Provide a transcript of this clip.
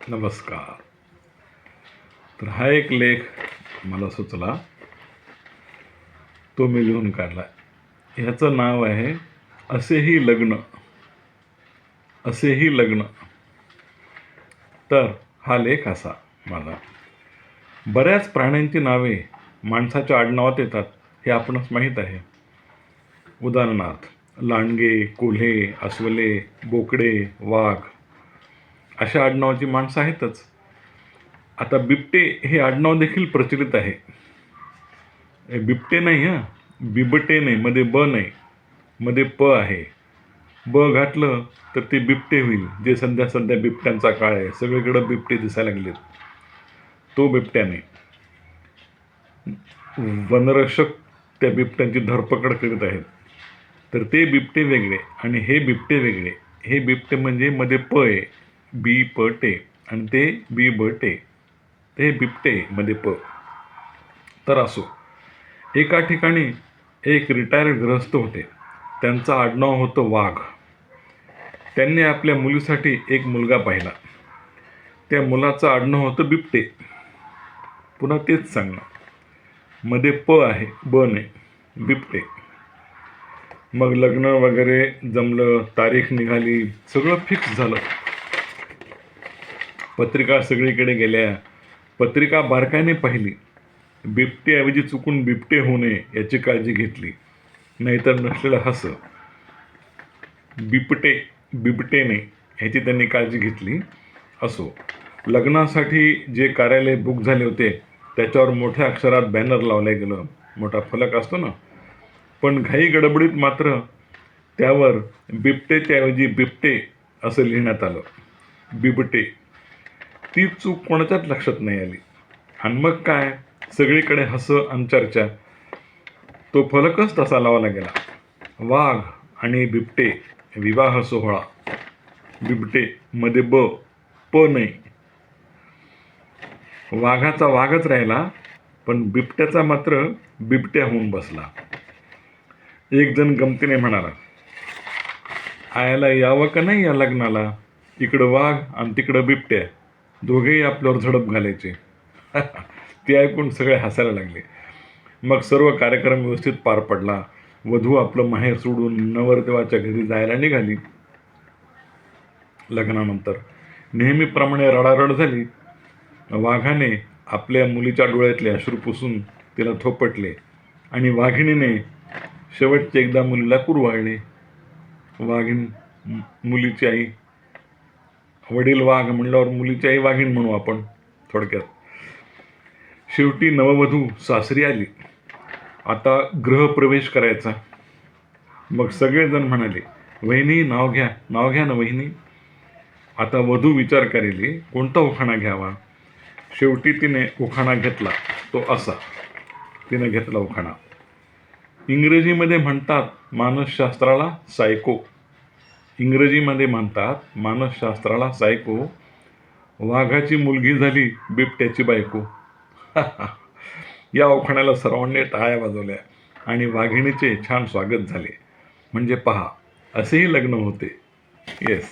नमस्कार. तर हा एक लेख मला सुचला, तो मी लिहून काढला. ह्याचं नाव आहे असेही लग्न. असेही लग्न. तर हा लेख असा माझा. बऱ्याच प्राण्यांची नावे माणसाच्या आडनावात येतात हे आपणच माहीत आहे. उदाहरणार्थ लांडगे, कोल्हे, अस्वले, बोकडे, वाघ अशा आडनावाची माणसं आहेतच. आता बिबटे हे आडनाव देखील प्रचलित आहे. बिबटे नाही, बिबटे नाही, मध्ये ब नाही, मध्ये प आहे. ब घातलं तर ते बिबटे होईल. जे सध्या बिबट्यांचा काळ आहे, सगळीकडे बिबटे दिसायला लागलेत. तो बिबट्या नाही. वनरक्षक त्या बिबट्यांची धरपकड करीत आहेत. तर ते बिबटे वेगळे आणि हे बिबटे वेगळे. हे बिबटे म्हणजे मध्ये प आहे, बी प टे, आणि ते बी ब टे, ते बिबटे मध्ये प. तर असो, एका ठिकाणी एक रिटायर्ड गृहस्थ होते. त्यांचं आडनाव होतं वाघ. त्यांनी आपल्या मुलीसाठी एक मुलगा पाहिला. त्या मुलाचं आडनाव होतं बिबटे. पुन्हा तेच सांगणं, मध्ये प आहे, ब नाही, बिबटे. मग लग्न वगैरे जमलं, तारीख निघाली, सगळं फिक्स झालं. पत्रिका सगळीकडे गेल्या. पत्रिका बारकाईने पाहिली. बिबटेऐवजी चुकून बिबटे होऊ नये याची काळजी घेतली, नाहीतर नसलेलं हसं. बिबटेने ह्याची त्यांनी काळजी घेतली. असो, लग्नासाठी जे कार्यालय बुक झाले होते त्याच्यावर मोठ्या अक्षरात बॅनर लावलं गेलं. मोठा फलक असतो ना, पण घाई गडबडीत मात्र त्यावर बिबटेच्याऐवजी बिबटे असं लिहिण्यात आलं. बिबटे. ती चूक कोणाच्याच लक्षात नाही आली. आणि मग काय, सगळीकडे हसं आणि चर्चा. तो फलकच तसा लावला गेला. वाघ आणि बिबटे विवाह सोहळा. बिबटे मध्ये ब, प नाही. वाघाचा वाघच राहिला, पण बिबट्याचा मात्र बिबट्या होऊन बसला. एक जण गमतीने म्हणाला, आयाला यावं का नाही या लग्नाला? इकडं वाघ आणि तिकडं बिबट्या, दोघेही आपल्यावर झडप घालायचे. ते ऐकून सगळे हसायला लागले. मग सर्व कार्यक्रम व्यवस्थित पार पडला. वधू आपलं माहेर सोडून नवरदेवाच्या घरी जायला निघाली. लग्नानंतर नेहमीप्रमाणे रडारड झाली. वाघाने आपल्या मुलीच्या डोळ्यातले अश्रू पुसून तिला थोपटले आणि वाघिणीने शेवटचे एकदा मुलीला कुरवाळले. वाघीण मुलीची आई, वडील वाघ म्हणल्यावर मुलीची आई वाघीण म्हणू आपण थोडक्यात. शेवटी नववधू सासरी आली. आता गृहप्रवेश करायचा. मग सगळेजण म्हणाले, वहिनी नाव घ्या, नाव घ्या ना वहिनी. आता वधू विचार करेली कोणता उखाणा घ्यावा. शेवटी तिने उखाणा घेतला, तो असा. तिने घेतला उखाणा. इंग्रजीमध्ये म्हणतात मानसशास्त्राला सायको. इंग्रजीमध्ये म्हणतात मानसशास्त्राला सायको. वाघाची मुलगी झाली बिबट्याची बायको. या उखाण्याला सर्वांनी टाळ्या वाजवल्या आणि वाघिणीचे छान स्वागत झाले. म्हणजे पहा, असेही लग्न होते. येस.